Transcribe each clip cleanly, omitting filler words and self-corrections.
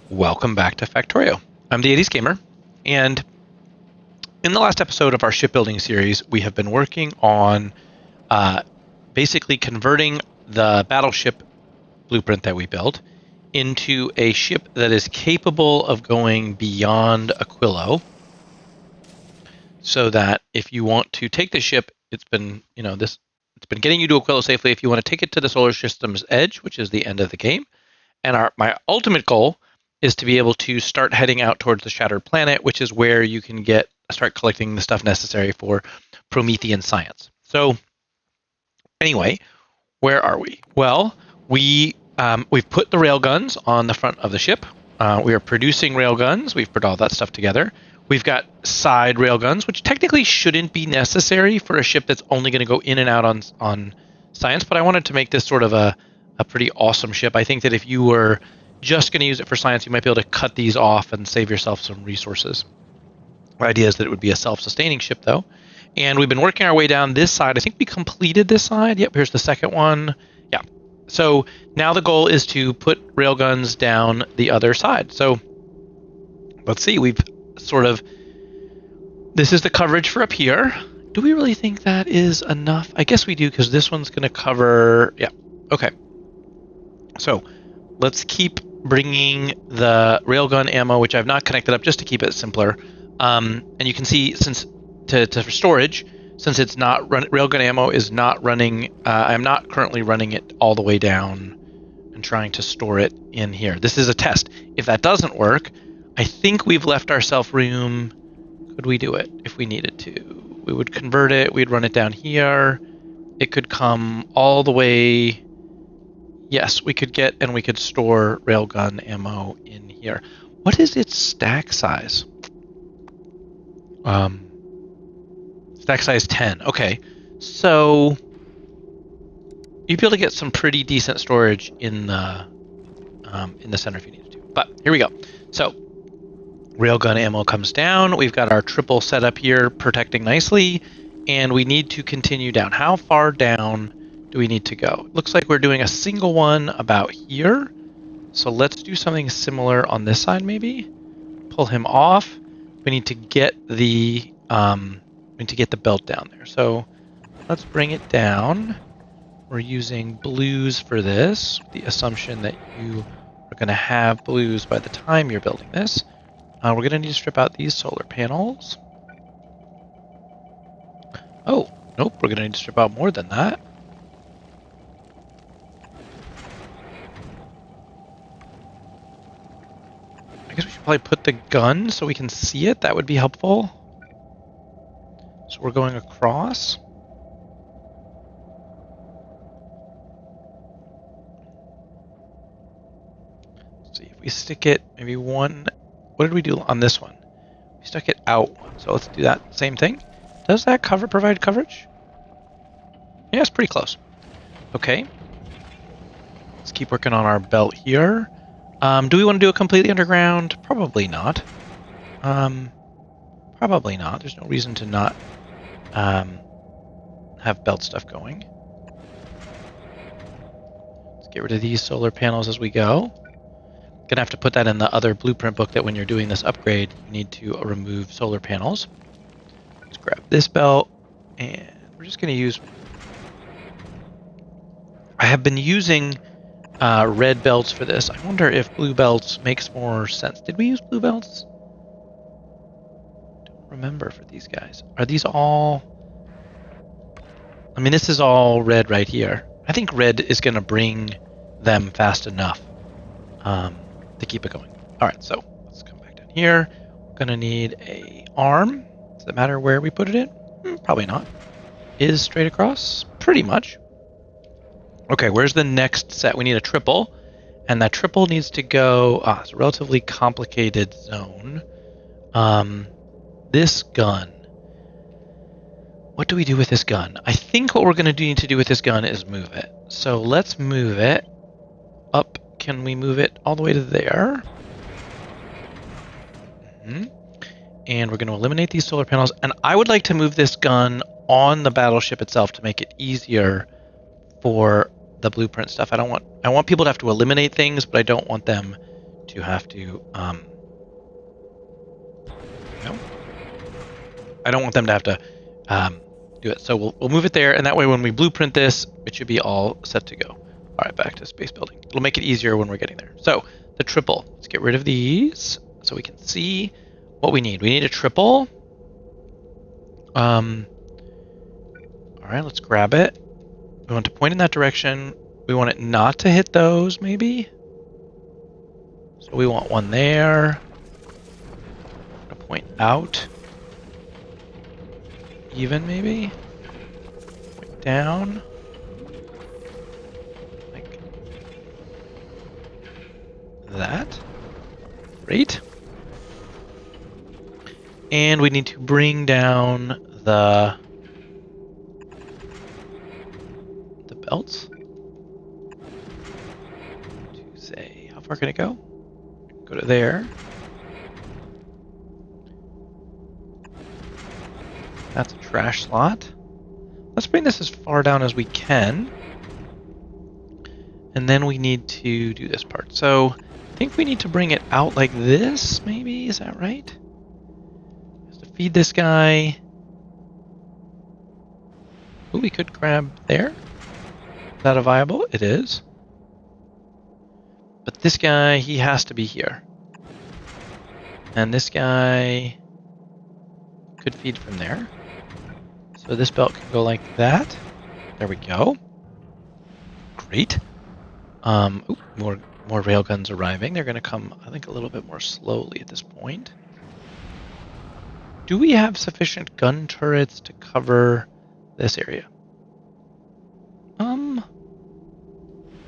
Welcome back to Factorio. I'm the 80s Gamer, and in the last episode of our shipbuilding series, we have been working on uh, basically converting the battleship blueprint that we built into a ship that is capable of going beyond Aquilo, so that if you want to take the ship, it's been getting you to Aquilo safely. If you want to take it to the solar system's edge, which is the end of the game, and my ultimate goal is to be able to start heading out towards the shattered planet, which is where you can start collecting the stuff necessary for Promethean science. So anyway, where are we? Well, we've put the railguns on the front of the ship. We are producing railguns. We've put all that stuff together. We've got side railguns, which technically shouldn't be necessary for a ship that's only going to go in and out on science. But I wanted to make this sort of a pretty awesome ship. I think that if you were just going to use it for science, you might be able to cut these off and save yourself some resources. My idea is that it would be a self-sustaining ship, though. And we've been working our way down this side. I think we completed this side. Yep, here's the second one. Yeah. So now the goal is to put railguns down the other side. So let's see. This is the coverage for up here. Do we really think that is enough? I guess we do, because this one's going to cover. Yeah. Okay. So let's keep bringing the railgun ammo, which I've not connected up just to keep it simpler. And you can see, since for storage, since it's not railgun ammo is not running, I'm not currently running it all the way down and trying to store it in here. This is a test. If that doesn't work, I think we've left ourselves room. Could we do it if we needed to? We would convert it. We'd run it down here. It could come all the way. Yes, we could store railgun ammo in here. What is its stack size? Stack size 10. Okay, so you'd be able to get some pretty decent storage in the center if you needed to. But here we go. So railgun ammo comes down. We've got our triple setup here protecting nicely, and we need to continue down. How far down do we need to go? It looks like we're doing a single one about here. So let's do something similar on this side, maybe. Pull him off. We need to get the belt down there. So let's bring it down. We're using blues for this, the assumption that you are going to have blues by the time you're building this. We're going to need to strip out these solar panels. Oh, nope, we're going to need to strip out more than that. I guess we should probably put the gun so we can see it. That would be helpful. So we're going across. Let's see if we stick it maybe one. What did we do on this one? We stuck it out one. So let's do that same thing. Does that provide coverage? Yeah, it's pretty close. Okay. Let's keep working on our belt here. Do we want to do it completely underground? Probably not. Probably not. There's no reason to not have belt stuff going. Let's get rid of these solar panels as we go. Gonna have to put that in the other blueprint book, that when you're doing this upgrade, you need to remove solar panels. Let's grab this belt, and we're just gonna use. I have been using red belts for this. I wonder if blue belts makes more sense. Did we use blue belts? Don't remember for these guys. Are these all? I mean, this is all red right here. I think red is going to bring them fast enough to keep it going. All right, so let's come back down here. We're going to need a arm. Does it matter where we put it in? Probably not. Is straight across? Pretty much. Okay, where's the next set? We need a triple, and that triple needs to go. It's a relatively complicated zone. This gun. What do we do with this gun? I think what we're going to need to do with this gun is move it. So let's move it up. Can we move it all the way to there? And we're going to eliminate these solar panels. And I would like to move this gun on the battleship itself to make it easier for the blueprint stuff. I want people to have to eliminate things, but I don't want them to have to, I don't want them to have to do it. So we'll move it there, and that way when we blueprint this, it should be all set to go. All right, back to space building. It'll make it easier when we're getting there. So the triple, let's get rid of these so we can see what we need. We need a triple. All right, let's grab it. We want to point in that direction. We want it not to hit those, maybe. So we want one there. To point out. Even, maybe. Point down. Like that. Great. And we need to bring down the belts. To say, how far can it go? Go to there. That's a trash slot. Let's bring this as far down as we can. And then we need to do this part. So I think we need to bring it out like this, maybe? Is that right? Just to feed this guy. Ooh, we could grab there. Is that a viable? It is. But this guy, he has to be here. And this guy could feed from there. So this belt can go like that. There we go. Great. Ooh, more railguns arriving. They're going to come, I think, a little bit more slowly at this point. Do we have sufficient gun turrets to cover this area?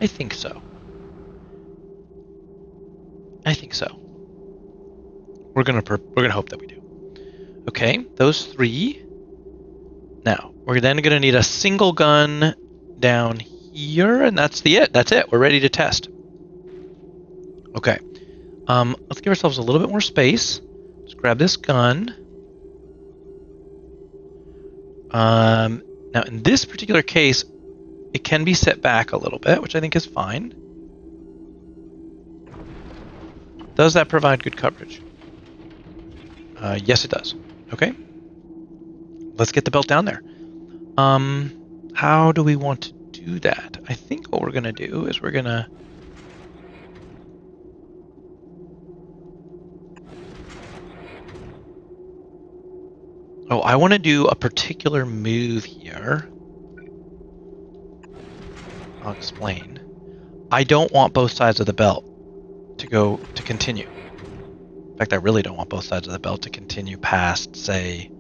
I think so. I think so. We're gonna hope that we do. Okay, those three. Now we're then gonna need a single gun down here, and that's it. That's it. We're ready to test. Okay. Let's give ourselves a little bit more space. Let's grab this gun. Now in this particular case, it can be set back a little bit, which I think is fine. Does that provide good coverage? Yes, it does. Okay. Let's get the belt down there. How do we want to do that? I think what we're going to do is we're going to... Oh, I want to do a particular move here. I'll explain. I don't want both sides of the belt to continue. In fact, I really don't want both sides of the belt to continue past, say,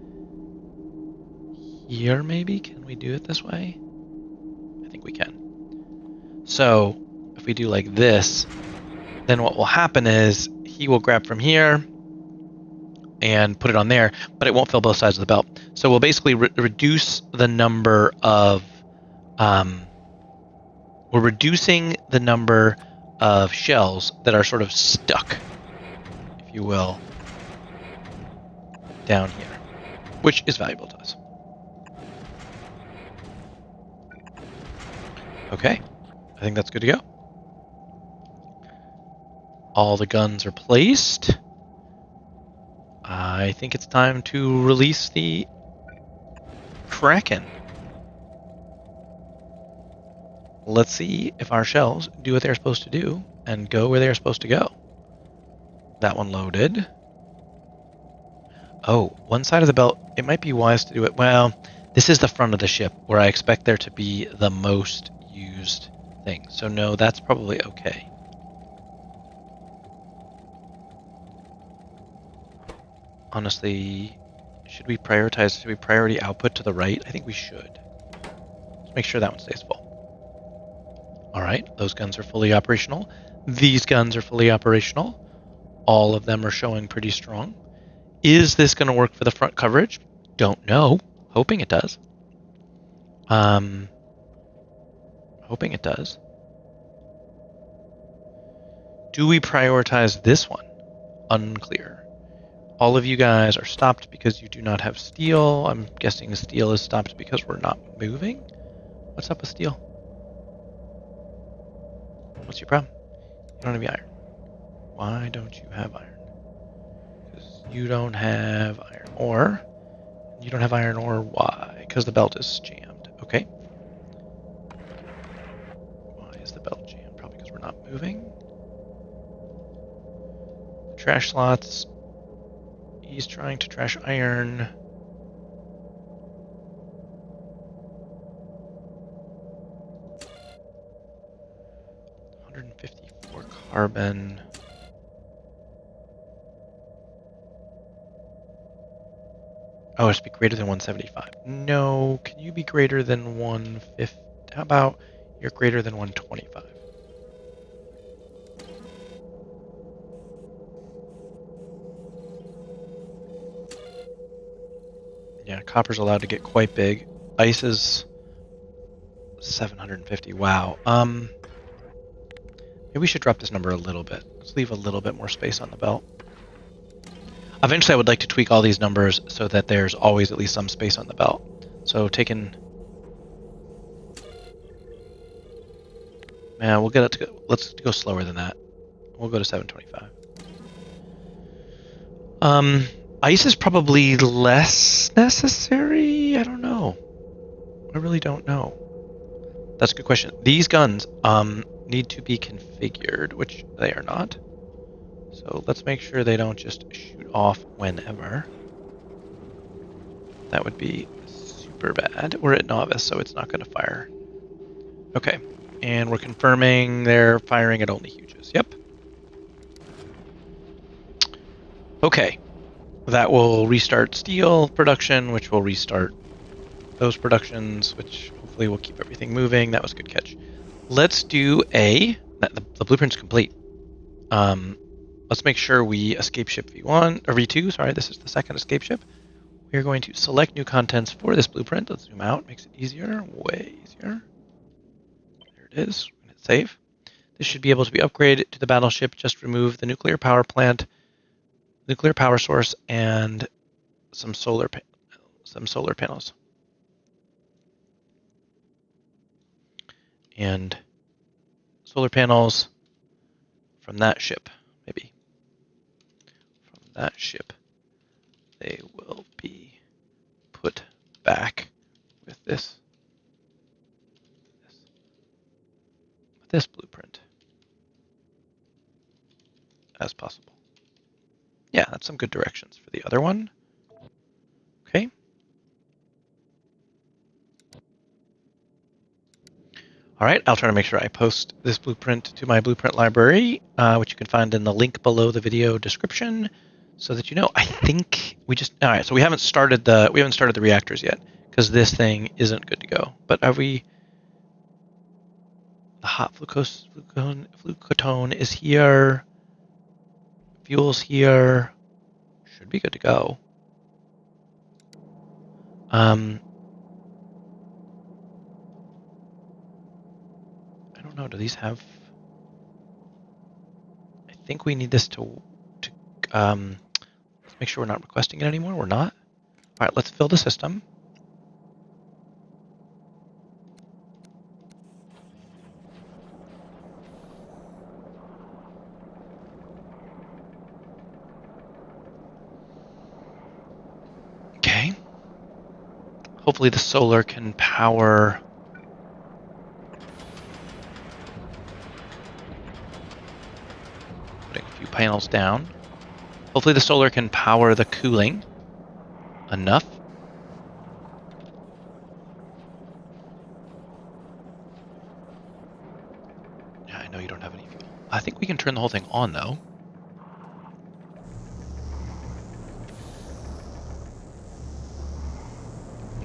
here maybe? Can we do it this way? I think we can. So, if we do like this, then what will happen is he will grab from here and put it on there, but it won't fill both sides of the belt. So we'll basically reduce the number of... we're reducing the number of shells that are sort of stuck, if you will, down here, which is valuable to us. Okay, I think that's good to go. All the guns are placed. I think it's time to release the Kraken. Let's see if our shells do what they're supposed to do and go where they're supposed to go. That one loaded. Oh, one side of the belt, it might be wise to do it. Well, this is the front of the ship where I expect there to be the most used thing. So no, that's probably okay. Honestly, should we priority output to the right? I think we should. Let's make sure that one stays full. All right, those guns are fully operational. These guns are fully operational. All of them are showing pretty strong. Is this going to work for the front coverage? Don't know. Hoping it does. Hoping it does. Do we prioritize this one? Unclear. All of you guys are stopped because you do not have steel. I'm guessing steel is stopped because we're not moving. What's up with steel? What's your problem? You don't have any iron. Why don't you have iron? Because you don't have iron ore. You don't have iron ore. Why? Because the belt is jammed. Okay. Why is the belt jammed? Probably because we're not moving. Trash slots. He's trying to trash iron. 154 carbon. Oh, it should be greater than 175. No, can you be greater than 150? How about you're greater than 125? Yeah, copper's allowed to get quite big. Ice is 750. Wow. Maybe we should drop this number a little bit. Let's leave a little bit more space on the belt. Eventually, I would like to tweak all these numbers so that there's always at least some space on the belt. So taking, we'll get it to go, let's go slower than that. We'll go to 725. Ice is probably less necessary. I don't know. I really don't know. That's a good question. These guns need to be configured, which they are not. So let's make sure they don't just shoot off whenever. That would be super bad. We're at novice, so it's not going to fire. Okay, and we're confirming they're firing at only huges. Yep. Okay, that will restart steel production, which will restart those productions, which hopefully will keep everything moving. That was a good catch. Let's do the blueprint's complete. Let's make sure we escape ship V1 or V2. Sorry, this is the second escape ship. We're going to select new contents for this blueprint. Let's zoom out, makes it easier, way easier. There it is. Hit save. This should be able to be upgraded to the battleship. Just remove the nuclear power plant, nuclear power source, and some solar panels. And solar panels from that ship, maybe. From that ship, they will be put back with this blueprint as possible. Yeah, that's some good directions for the other one. Okay. All right, I'll try to make sure I post this blueprint to my blueprint library, which you can find in the link below the video description, so that you know. I think we just all right. So we haven't started the reactors yet because this thing isn't good to go. But are we? The hot flucotone is here. Fuel's here. Should be good to go. I don't know. Do these have? I think we need this to let's make sure we're not requesting it anymore. We're not. All right, let's fill the system. Okay. Hopefully the solar can power. Putting a few panels down. Hopefully the solar can power the cooling enough. Yeah, I know you don't have any fuel. I think we can turn the whole thing on though.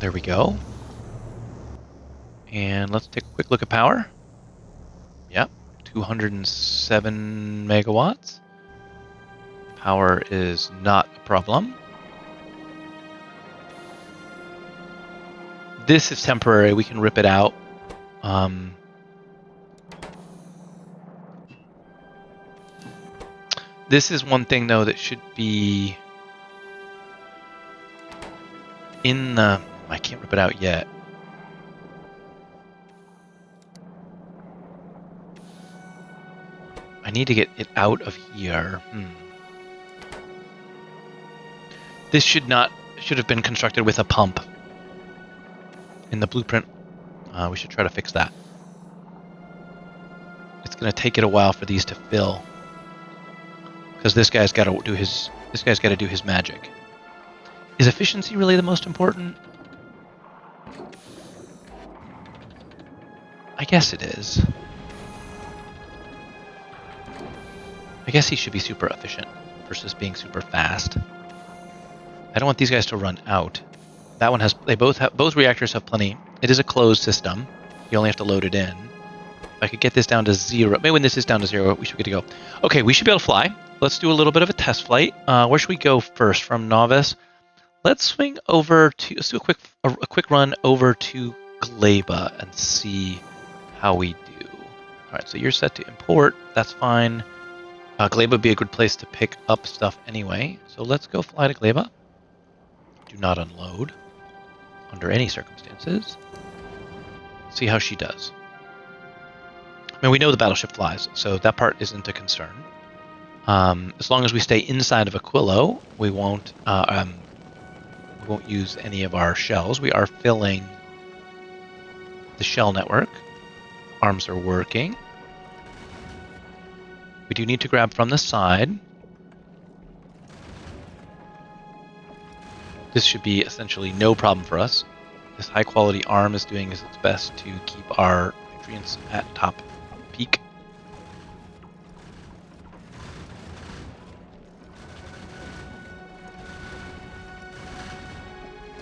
There we go. And let's take a quick look at power. Yep, 207 megawatts. Power is not a problem. This is temporary. We can rip it out. This is one thing, though, that should be in the... I can't rip it out yet. need to get it out of here. This should have been constructed with a pump. In the blueprint, we should try to fix that. It's going to take it a while for these to fill. Because this guy's got to do his magic. Is efficiency really the most important? I guess it is. I guess he should be super efficient versus being super fast. I don't want these guys to run out. That one has. Both reactors have plenty. It is a closed system. You only have to load it in. If I could get this down to 0, maybe when this is down to 0, we should be good to go. Okay, we should be able to fly. Let's do a little bit of a test flight. Where should we go first? From novice. Let's swing over to. Let's do a quick run over to Gleba and see how we do. All right, so you're set to import. That's fine. Gleba would be a good place to pick up stuff anyway. So let's go fly to Gleba. Do not unload under any circumstances. See how she does. I mean, we know the battleship flies, so that part isn't a concern. As long as we stay inside of Aquilo, we won't use any of our shells. We are filling the shell network. Arms are working. We do need to grab from the side. This should be essentially no problem for us. This high quality arm is doing its best to keep our nutrients at top peak.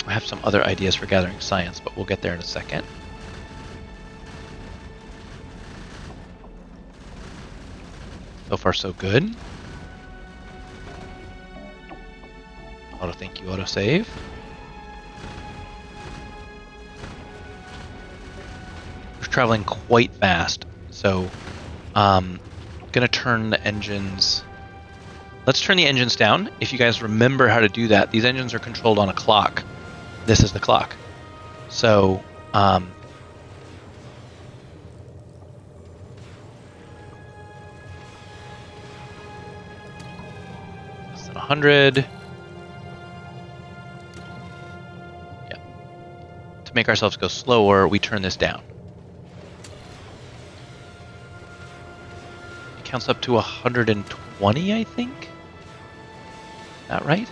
I have some other ideas for gathering science, but we'll get there in a second. So far, so good. Auto thank you, auto save. We're traveling quite fast, so gonna turn the engines. Let's turn the engines down. If you guys remember how to do that, these engines are controlled on a clock. This is the clock. So less than 100. Yeah. To make ourselves go slower, we turn this down. It counts up to 120, I think. Is that right?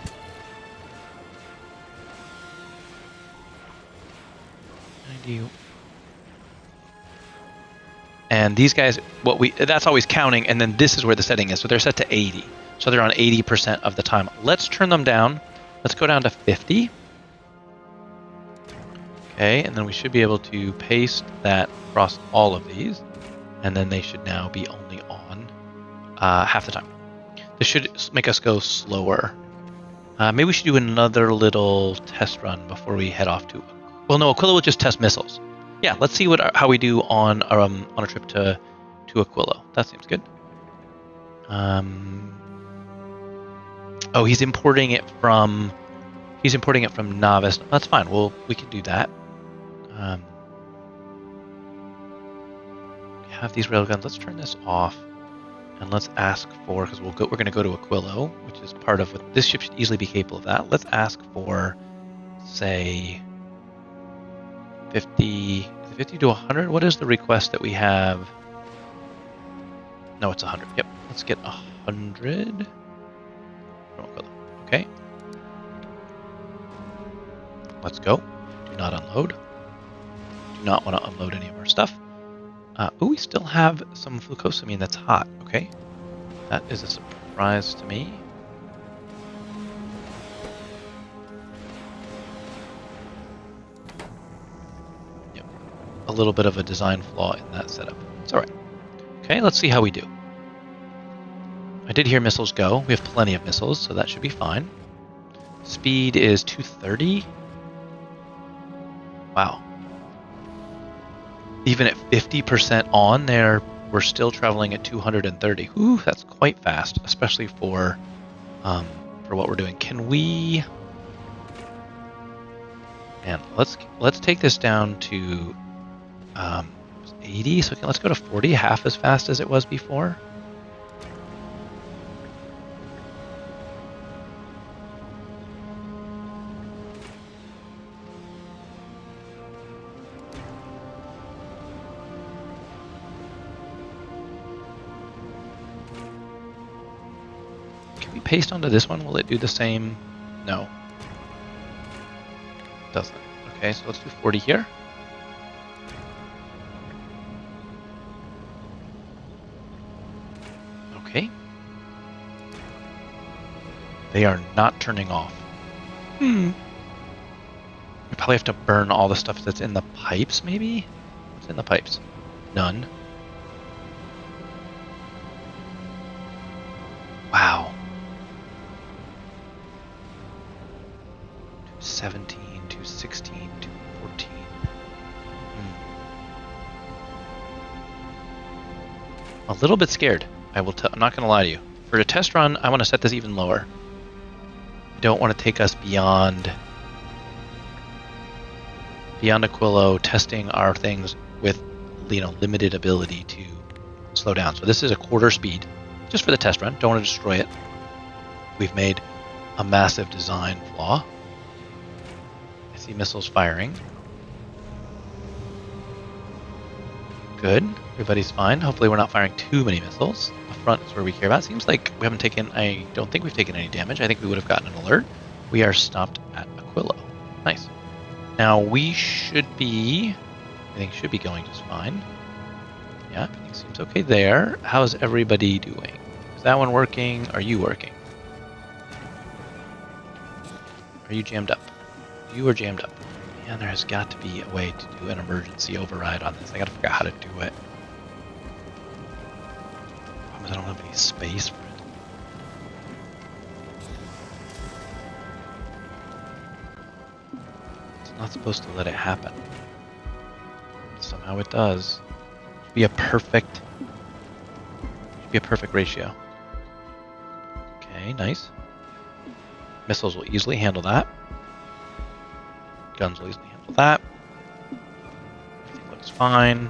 And these guys, that's always counting, and then this is where the setting is. So they're set to 80. So they're on 80% of the time. Let's turn them down. Let's go down to 50. Okay, and then we should be able to paste that across all of these. And then they should now be only on half the time. This should make us go slower. Maybe we should do another little test run before we head off to... Well, no, Aquilo will just test missiles. Yeah, let's see how we do on a trip to Aquilo. That seems good. Oh, he's importing it from novice. That's fine. We can do that. We have these railguns. Let's turn this off, and let's ask for, because we're going to go to Aquilo, which is part of what this ship should easily be capable of. That. Let's ask for, say, 50 to 100. What is the request that we have? No, it's 100. Yep. Let's get 100. Okay. Let's go. Do not unload. Do not want to unload any of our stuff. Oh, we still have some flucosamine that's hot. Okay. That is a surprise to me. A little bit of a design flaw in that setup. It's alright. Okay, let's see how we do. I did hear missiles go. We have plenty of missiles, so that should be fine. Speed is 230. Wow. Even at 50% on there, we're still traveling at 230. Ooh, that's quite fast, especially for what we're doing. Can we... Man, let's take this down to 80, so let's go to 40, half as fast as it was before. we paste onto this one, will it do the same? No. It doesn't. Okay, so let's do 40 here. Okay. They are not turning off. We probably have to burn all the stuff that's in the pipes, maybe? What's in the pipes? None. Wow. 217, 216, 214. A little bit scared. I'm not going to lie to you. For a test run, I want to set this even lower. I don't want to take us beyond Aquilo, testing our things with limited ability to slow down. So this is a quarter speed, just for the test run. Don't want to destroy it. We've made a massive design flaw. I see missiles firing. Good. Everybody's fine. Hopefully we're not firing too many missiles. The front is where we care about. Seems like we haven't taken... I don't think we've taken any damage. I think we would have gotten an alert. We are stopped at Aquilo. Nice. Now we should be... Everything should be going just fine. Yeah, everything seems okay there. How's everybody doing? Is that one working? Are you working? Are you jammed up? You are jammed up. Man, there has got to be a way to do an emergency override on this. I gotta figure out how to do it. Problem is I don't have any space for it. It's not supposed to let it happen. Somehow it does. Should be a perfect ratio. Okay, nice. Missiles will easily handle that. Guns will easily handle that. Everything looks fine.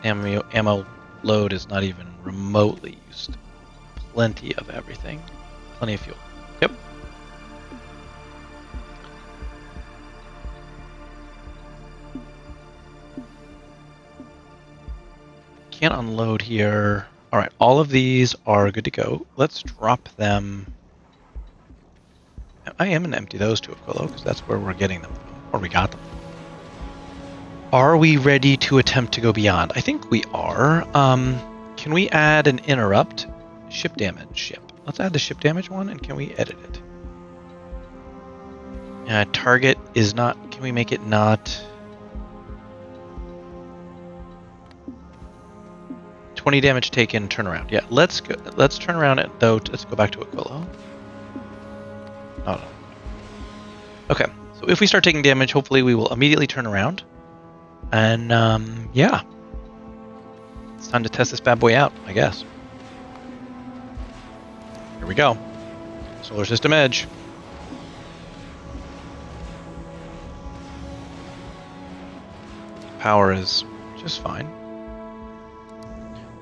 Ammo load is not even remotely used. Plenty of everything. Plenty of fuel. Yep. Can't unload here. Alright, all of these are good to go. Let's drop them. I am going to empty those to Aquilo, because that's where we're getting them from, or we got them. Are we ready to attempt to go beyond? I think we are. Can we add an interrupt? Ship damage ship. Let's add the ship damage one, and can we edit it? Target is not... Can we make it not... 20 damage taken, turnaround. Yeah, let's go. Let's turn around it, though. Let's go back to Aquilo. Oh, no. Okay, so if we start taking damage, hopefully we will immediately turn around. And, yeah. It's time to test this bad boy out, I guess. Here we go. Solar system edge. Power is just fine.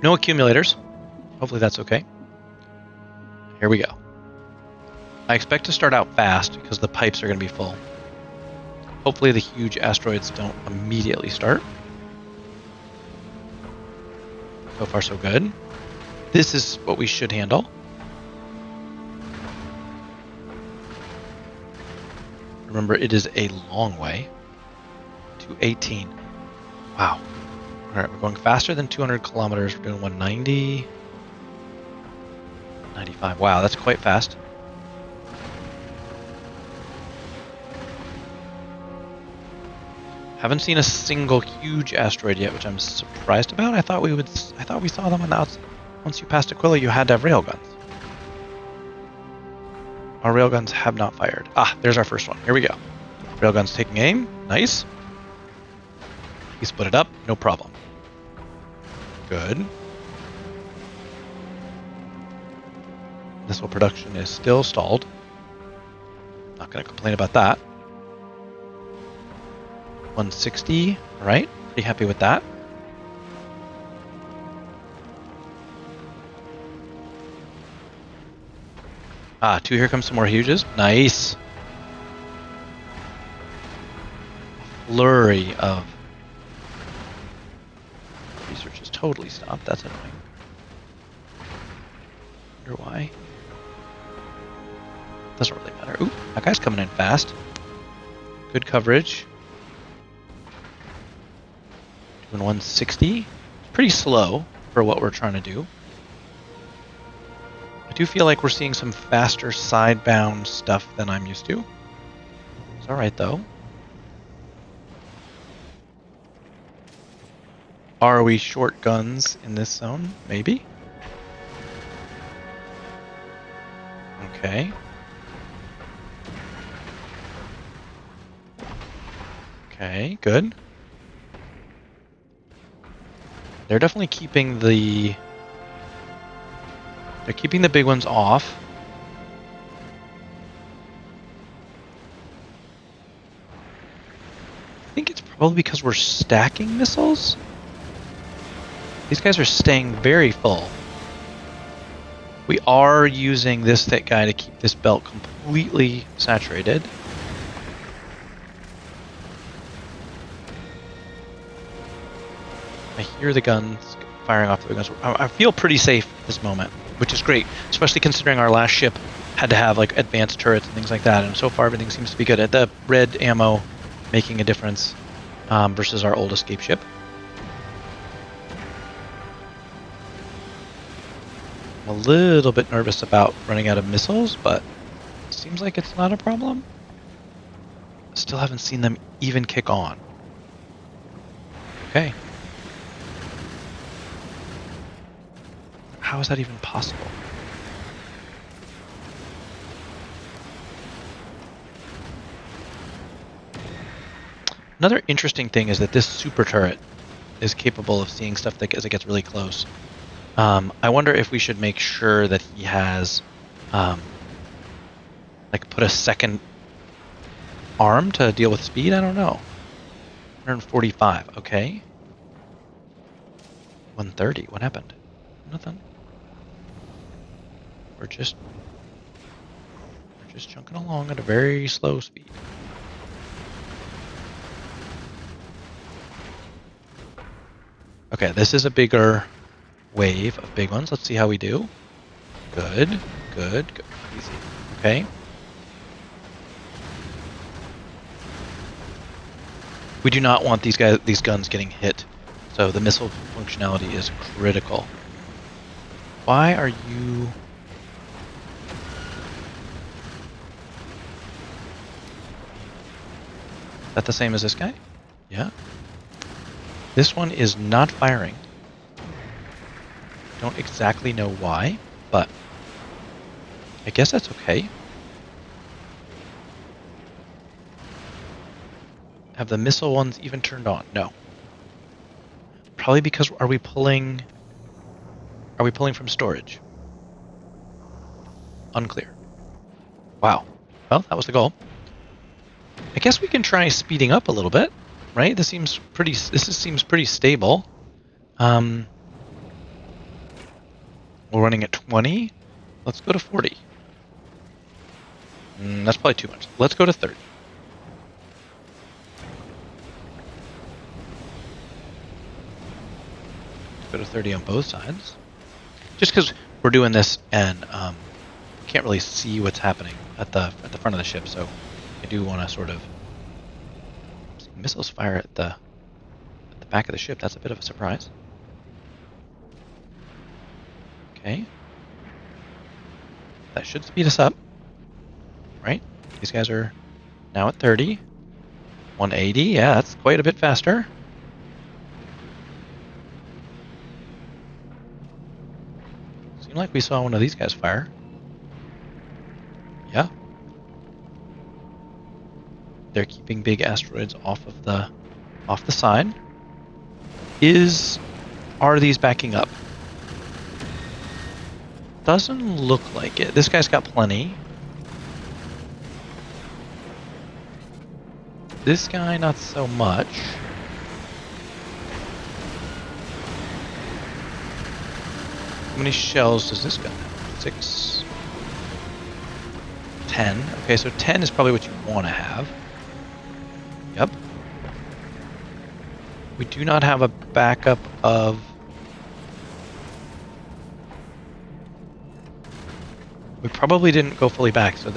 No accumulators. Hopefully that's okay. Here we go. I expect to start out fast because the pipes are going to be full. Hopefully the huge asteroids don't immediately start. So far so good. This is what we should handle. Remember, it is a long way to 18. Wow. Alright, we're going faster than 200 kilometers. We're doing 190. 95. Wow, that's quite fast. Haven't seen a single huge asteroid yet, which I'm surprised about. I thought we saw them on the outside. Once you passed Aquilo, you had to have railguns. Our railguns have not fired. Ah, there's our first one. Here we go. Railguns taking aim. Nice. He split it up. No problem. Good. Missile production is still stalled. Not going to complain about that. 160. All right. Pretty happy with that. Ah, here comes some more huges. Nice. Flurry of... Research is totally stopped. That's annoying. Wonder why. Doesn't really matter. Ooh, that guy's coming in fast. Good coverage. Doing 160. Pretty slow for what we're trying to do. I do feel like we're seeing some faster sidebound stuff than I'm used to. It's alright though. Are we short guns in this zone? Maybe. Okay. Okay, good. They're definitely keeping the... They're keeping the big ones off. I think it's probably because we're stacking missiles. These guys are staying very full. We are using this thick guy to keep this belt completely saturated. I hear the guns firing off the big guns. I feel pretty safe at this moment, which is great, especially considering our last ship had to have like advanced turrets and things like that, and so far everything seems to be good. At the red ammo making a difference versus our old escape ship. I'm a little bit nervous about running out of missiles, but it seems like it's not a problem. Still haven't seen them even kick on. Okay. How is that even possible? Another interesting thing is that this super turret is capable of seeing stuff that as it gets really close. I wonder if we should make sure that he has, like, put a second arm to deal with speed. I don't know. 145. Okay. 130. What happened? Nothing. We're just chunking along at a very slow speed. Okay, this is a bigger wave of big ones. Let's see how we do. Good, good, good. Easy. Okay. We do not want these guns getting hit, so the missile functionality is critical. Why are you... Is that the same as this guy? Yeah. This one is not firing. Don't exactly know why, but I guess that's okay. Have the missile ones even turned on? No. Probably because are we pulling from storage? Unclear. Wow. Well, that was the goal. I guess we can try speeding up a little bit, right? This seems pretty stable. We're running at 20. Let's go to 40. That's probably too much. Let's go to 30. Let's go to 30 on both sides. Just because we're doing this and can't really see what's happening at the front of the ship, so I do want to sort of see missiles fire at the back of the ship. That's a bit of a surprise. Okay. That should speed us up. Right? These guys are now at 30. 180. Yeah, that's quite a bit faster. Seemed like we saw one of these guys fire. Yeah. They're keeping big asteroids off the side. Are these backing up? Doesn't look like it. This guy's got plenty. This guy, not so much. How many shells does this gun have? 6. 10. Okay, so 10 is probably what you want to have. Yep. We do not have a backup of... We probably didn't go fully back, so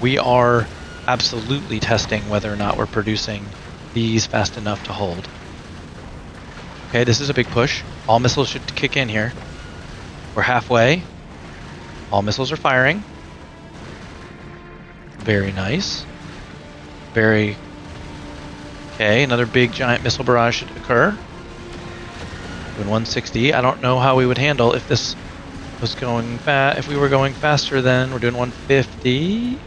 we are absolutely testing whether or not we're producing these fast enough to hold. Okay, this is a big push. All missiles should kick in here. We're halfway. All missiles are firing. Very nice. Very... Okay, another big giant missile barrage should occur. Doing 160. I don't know how we would handle if this was going fast. If we were going faster, then we're doing 150.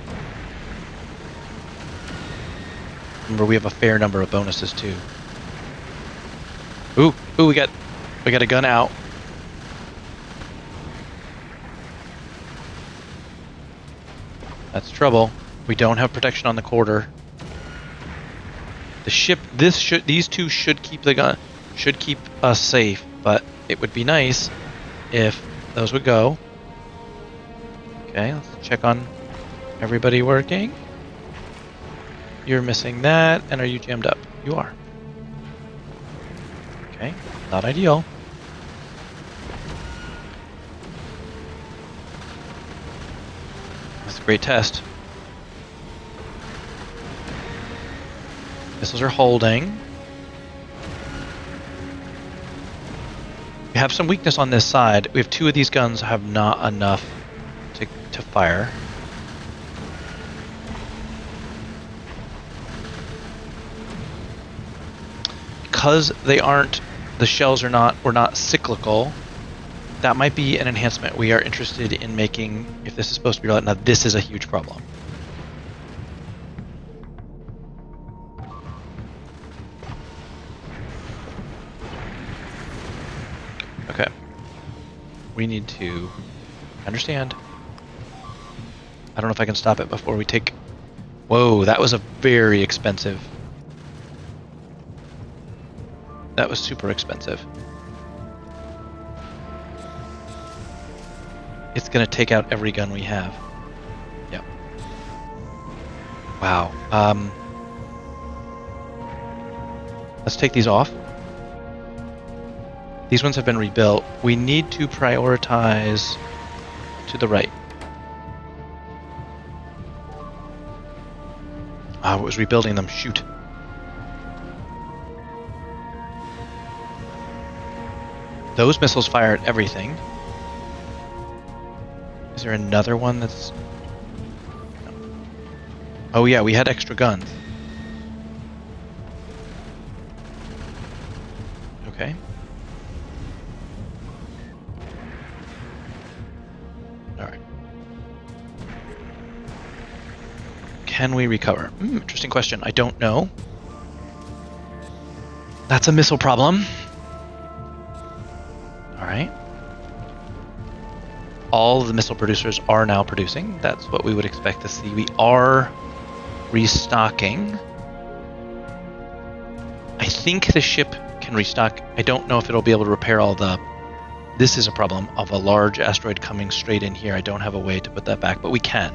Remember, we have a fair number of bonuses too. Ooh, we got a gun out. That's trouble. We don't have protection on the quarter. The ship, these two should keep the gun, should keep us safe, but it would be nice if those would go. Okay, let's check on everybody working. You're missing that, and are you jammed up? You are. Okay, not ideal. That's a great test. Missiles are holding. We have some weakness on this side. We have two of these guns have not enough to fire. Because they aren't, the shells were not cyclical, that might be an enhancement we are interested in making if this is supposed to be right. Now this is a huge problem. Okay. We need to understand. I don't know if I can stop it before we take... Whoa, that was a very expensive... That was super expensive. It's gonna take out every gun we have. Yep. Wow. Let's take these off. These ones have been rebuilt. We need to prioritize to the right. Ah, it was rebuilding them. Shoot. Those missiles fire at everything. Is there another one that's... No. Oh yeah, we had extra guns. Okay. Alright. Can we recover? Interesting question. I don't know. That's a missile problem. Alright. All of the missile producers are now producing. That's what we would expect to see. We are restocking. I think the ship can restock. I don't know if it'll be able to repair all the... This is a problem of a large asteroid coming straight in here. I don't have a way to put that back, but we can.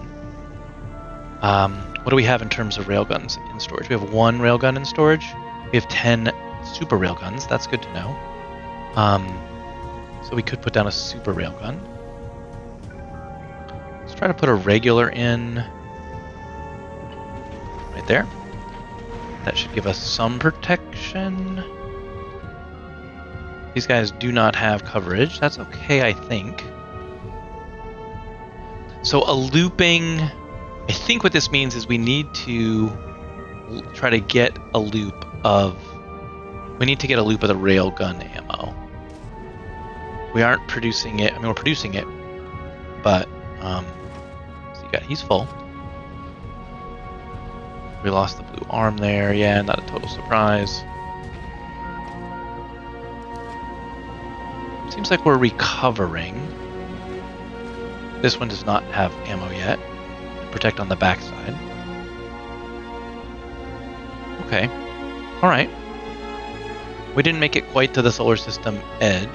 What do we have in terms of railguns in storage? We have 1 railgun in storage. We have 10 super railguns. That's good to know. So we could put down a super railgun. Let's try to put a regular in right there. That should give us some protection. These guys do not have coverage. That's okay, I think. So a looping... I think what this means is we need to try to get a loop of... We need to get a loop of the railgun ammo. We aren't producing it. I mean, we're producing it, but so he's full. We lost the blue arm there. Yeah, not a total surprise. Seems like we're recovering. This one does not have ammo yet. Protect on the backside. Okay. All right. We didn't make it quite to the solar system edge.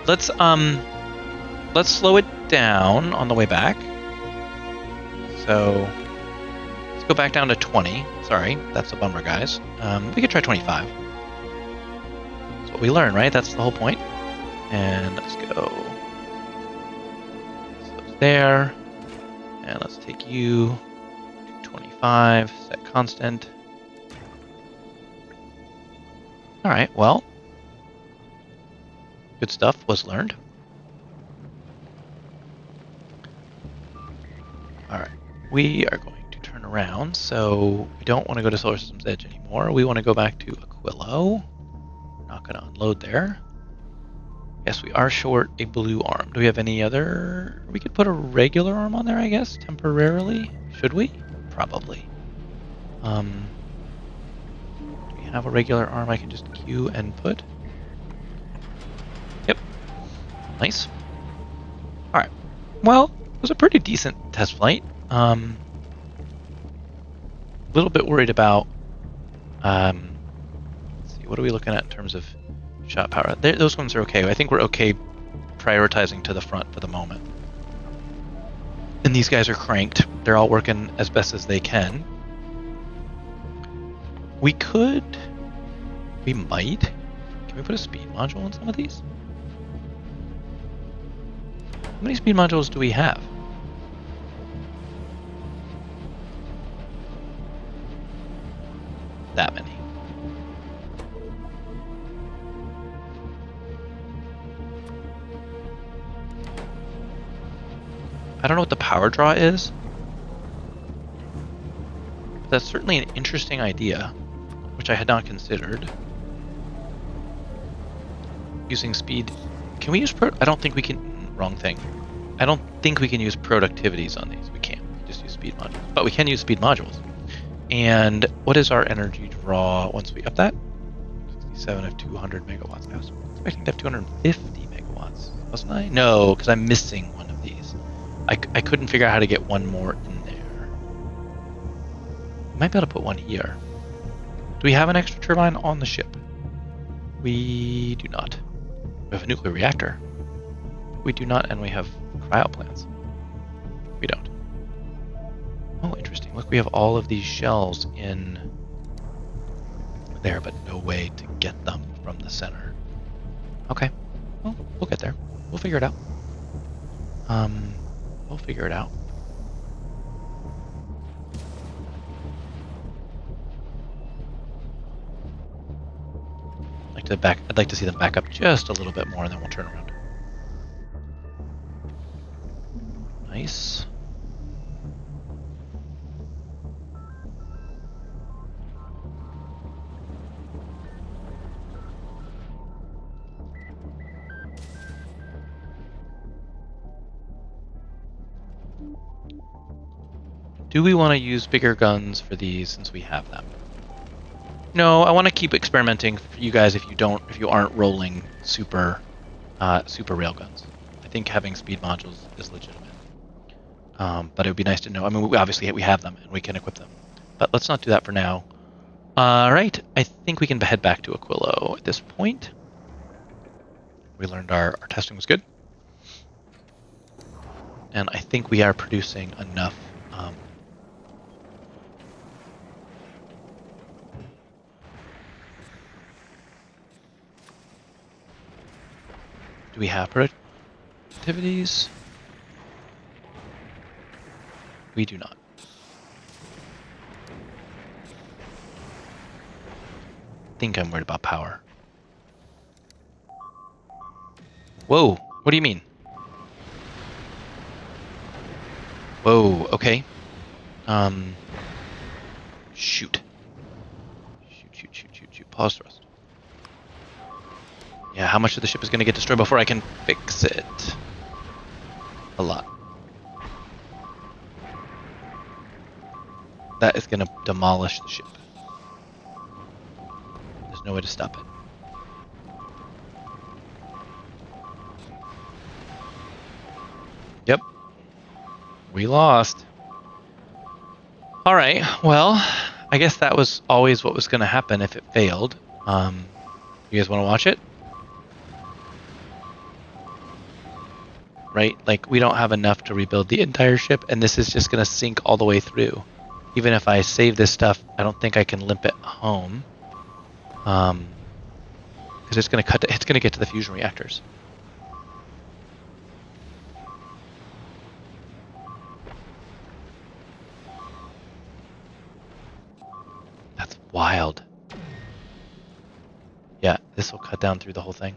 Let's slow it down on the way back. So let's go back down to 20. Sorry, that's a bummer, guys. We could try 25. That's what we learn, right? That's the whole point. And let's go. So there. And let's take you to 25, set constant. All right, well, good stuff was learned. All right, we are going to turn around. So we don't want to go to Solar System's Edge anymore. We want to go back to Aquilo. We're not going to unload there. Yes, we are short a blue arm. Do we have any other? We could put a regular arm on there, I guess, temporarily. Should we? Probably. Do we have a regular arm I can just queue and put? Yep. Nice. All right. Well, it was a pretty decent test flight. A little bit worried about. Let's see, what are we looking at in terms of shot power? Those ones are okay. I think we're okay prioritizing to the front for the moment. And these guys are cranked. They're all working as best as they can. We might. Can we put a speed module on some of these? How many speed modules do we have? That many. I don't know what the power draw is. But that's certainly an interesting idea, which I had not considered. Using speed. Can we use I don't think we can. Wrong thing. I don't think we can use productivities on these. We can't. We just use speed modules. But we can use speed modules. And what is our energy draw once we up that? 67 of 200 megawatts. I was expecting to have 250 megawatts, wasn't I? No, because I'm missing one of these. I couldn't figure out how to get one more in there. Might be able to put one here. Do we have an extra turbine on the ship? We do not. We have a nuclear reactor. We do not, and we have cryo plants. We don't. Oh, interesting. Look, we have all of these shells in there, but no way to get them from the center. Okay. Well, we'll get there. We'll figure it out. We'll figure it out. I'd like to see them back up just a little bit more, and then we'll turn around. Nice. Do we want to use bigger guns for these since we have them? No, I want to keep experimenting for you guys if you aren't rolling super railguns. I think having speed modules is legitimate. But it would be nice to know. I mean, we obviously we have them and we can equip them. But let's not do that for now. All right, I think we can head back to Aquilo at this point. We learned our testing was good. And I think we are producing enough. Do we have productivities? We do not. I think I'm worried about power. Whoa, what do you mean? Whoa, okay. Shoot. Shoot. Pause thrust. Yeah, how much of the ship is going to get destroyed before I can fix it? A lot. That is going to demolish the ship. There's no way to stop it. Yep. We lost. All right, well, I guess that was always what was going to happen if it failed. You guys want to watch it? Right? Like, we don't have enough to rebuild the entire ship, and this is just going to sink all the way through. Even if I save this stuff, I don't think I can limp it home. Because it's going to get to the fusion reactors. wild. Yeah, this will cut down through the whole thing.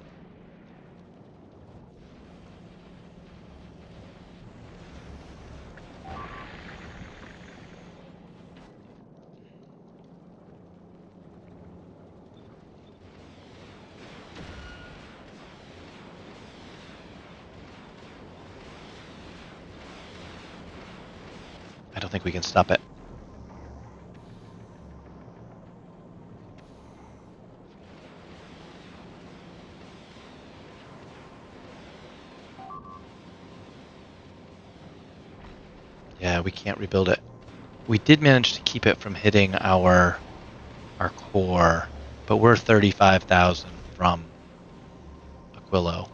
I don't think we can stop it. Yeah, we can't rebuild it. We did manage to keep it from hitting our core, but we're 35,000 from Aquilo.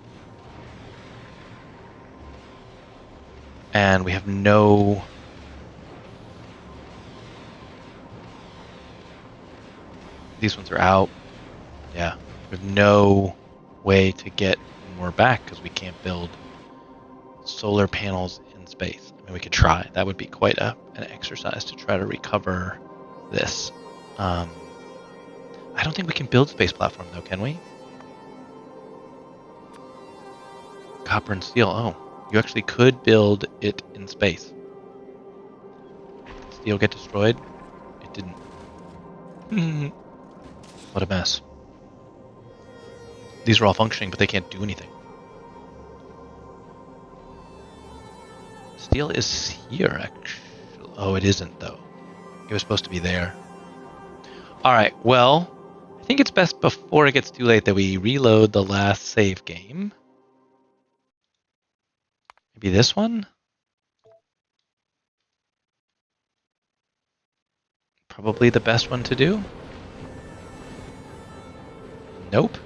And we have no... These ones are out. Yeah. We have no way to get more back because we can't build solar panels in space. I mean, we could try. That would be quite an exercise to try to recover this. I don't think we can build space platform though, can we? Copper and steel. Oh, you actually could build it in space. Did steel get destroyed? It didn't. What a mess. These are all functioning, but they can't do anything. Steel is here, actually. Oh, it isn't, though. It was supposed to be there. Alright, well, I think it's best before it gets too late that we reload the last save game. Maybe this one? Probably the best one to do. Nope.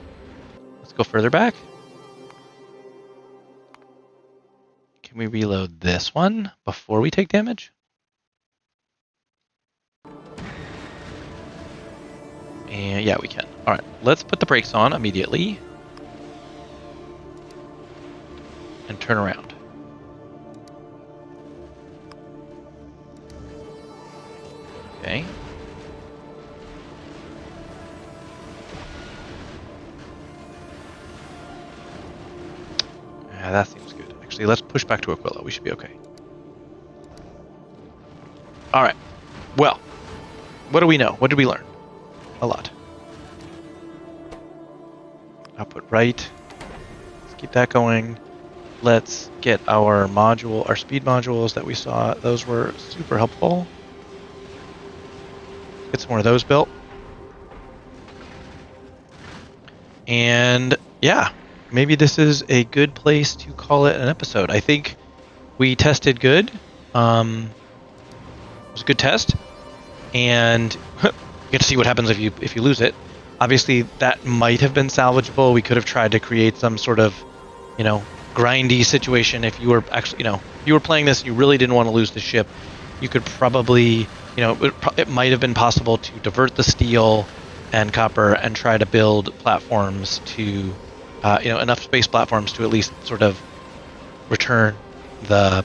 Let's go further back. Can we reload this one before we take damage? And yeah, we can. Alright, let's put the brakes on immediately. And turn around. Okay. Yeah, that seems good. Actually, let's push back to Aquila. We should be okay. Alright. Well, what do we know? What did we learn? A lot. Output right. Let's keep that going. Let's get our speed modules that we saw. Those were super helpful. Get some more of those built. And yeah, maybe this is a good place to call it an episode. I think we tested good. It was a good test. And you get to see what happens if you lose it. Obviously, that might have been salvageable. We could have tried to create some sort of, grindy situation. If you were actually, you were playing this and you really didn't want to lose the ship, you could probably, it might have been possible to divert the steel and copper and try to build platforms to, enough space platforms to at least sort of return the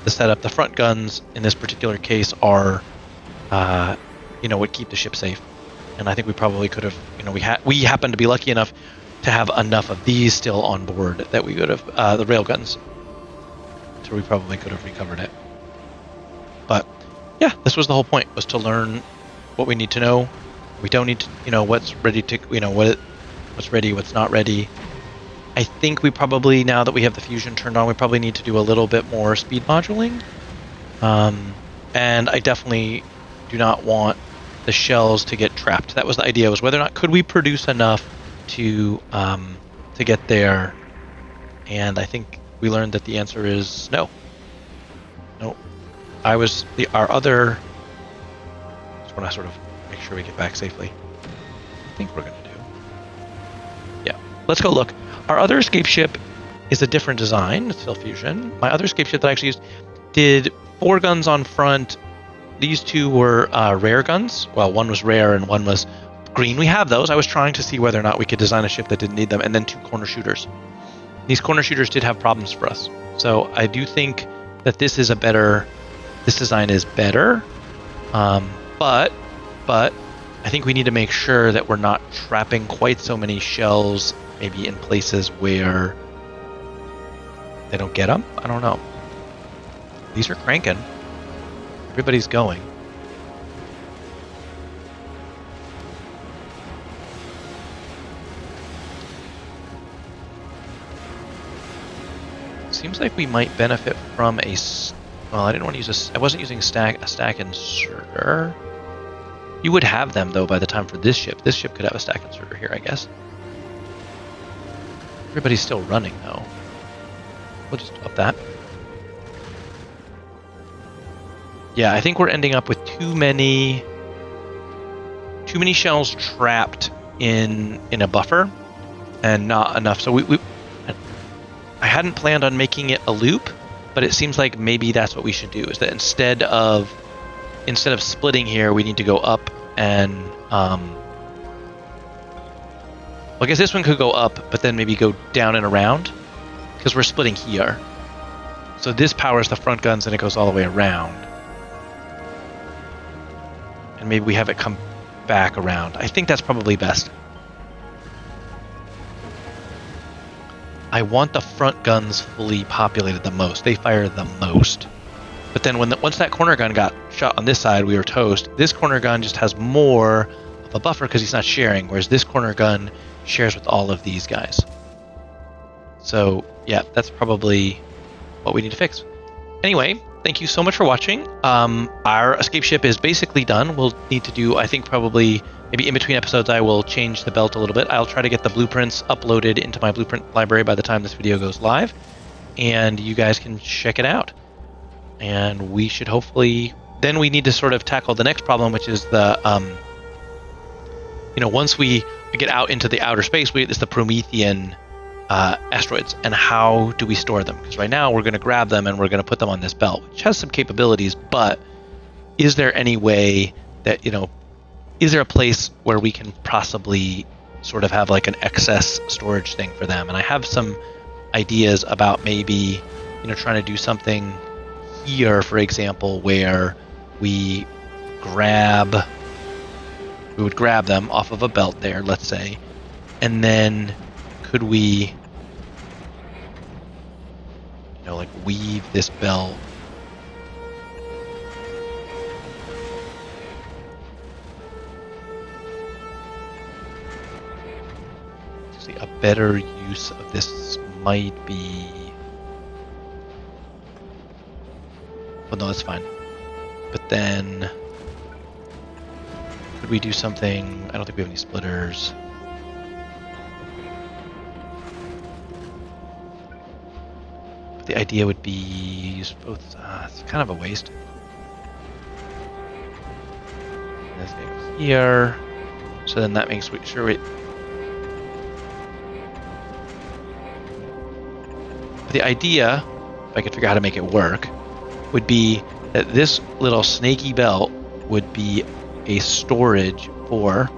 setup. The front guns in this particular case are, would keep the ship safe. And I think we probably could have, we happened to be lucky enough to have enough of these still on board that we could have, the railguns, so we probably could have recovered it. But yeah, this was the whole point, was to learn what we need to know. We don't need to, what's ready to, what's ready, what's not ready. I think we probably, now that we have the fusion turned on, we probably need to do a little bit more speed moduling. And I definitely do not want the shells to get trapped. That was the idea, was whether or not could we produce enough to get there. And I think we learned that the answer is no. No. Our other, just want to sort of make sure we get back safely. I think we're going to do. Yeah, let's go look. Our other escape ship is a different design. It's still fusion. My other escape ship that I actually used did 4 guns on front. These 2 were rare guns. Well, one was rare and one was green. We have those. I was trying to see whether or not we could design a ship that didn't need them. And then 2 corner shooters. These corner shooters did have problems for us. So I do think that this design is better. But I I think we need to make sure that we're not trapping quite so many shells, maybe in places where they don't get them. I don't know. These are cranking. Everybody's going. Seems like we might benefit from a... Well, I didn't want to use I wasn't using a stack inserter. You would have them, though, by the time for this ship. This ship could have a stack inserter here, I guess. Everybody's still running, though. We'll just up that. Yeah, I think we're ending up with too many shells trapped in a buffer, and not enough. So I hadn't planned on making it a loop, but it seems like maybe that's what we should do. Is that instead of splitting here, we need to go up and well, I guess this one could go up, but then maybe go down and around, because we're splitting here. So this powers the front guns and it goes all the way around. And maybe we have it come back around. I think that's probably best. I want the front guns fully populated the most. They fire the most. But then once that corner gun got shot on this side, we were toast. This corner gun just has more of a buffer because he's not sharing, whereas this corner gun shares with all of these guys. So yeah, that's probably what we need to fix. Anyway, thank you so much for watching. Our escape ship is basically done. We'll need to do, I think, probably maybe in between episodes, I will change the belt a little bit. I'll try to get the blueprints uploaded into my blueprint library by the time this video goes live, and you guys can check it out. And we should hopefully, then we need to sort of tackle the next problem, which is the, once we get out into the outer space, it's the Promethean asteroids, and how do we store them? Because right now we're going to grab them and we're going to put them on this belt, which has some capabilities, but is there any way that, is there a place where we can possibly sort of have like an excess storage thing for them? And I have some ideas about maybe, trying to do something here, for example, where we would grab them off of a belt there, let's say, and then could we, like weave this belt a better use of this might be, well, no, that's fine. But then could we do something? I don't think we have any splitters. But the idea would be use both. It's kind of a waste. And this goes here. So then that makes sure we. The idea, if I could figure out how to make it work, would be that this little snaky belt would be a storage for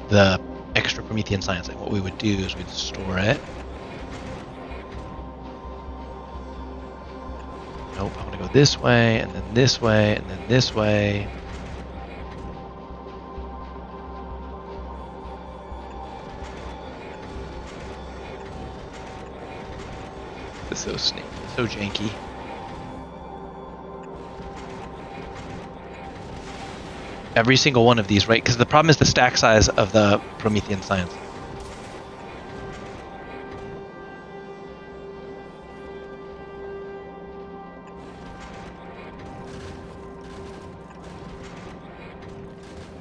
the extra Promethean science. And what we would do is we'd store it. Nope, I'm going to go this way, and then this way, and then this way. This is so janky. Every single one of these, right? Because the problem is the stack size of the Promethean science.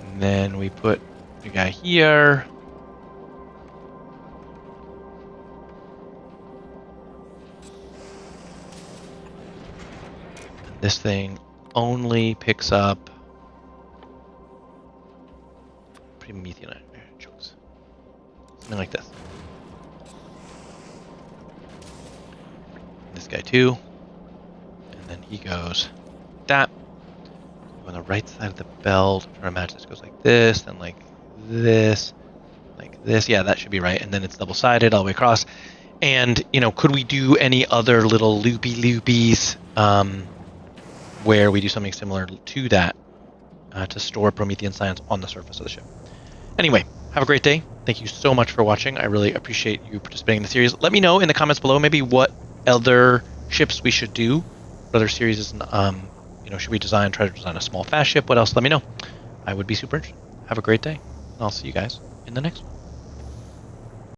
And then we put the guy here. This thing only picks up Promethean chunks. Something like this. This guy too. And then he goes that. On the right side of the belt, I'm trying to imagine this goes like this, then like this, like this. Yeah, that should be right. And then it's double-sided all the way across. And, could we do any other little loopy-loopies where we do something similar to that, to store Promethean science on the surface of the ship. Anyway, have a great day. Thank you so much for watching. I really appreciate you participating in the series. Let me know in the comments below maybe what other ships we should do. What other series should we try to design a small fast ship? What else? Let me know. I would be super interested. Have a great day. And I'll see you guys in the next one.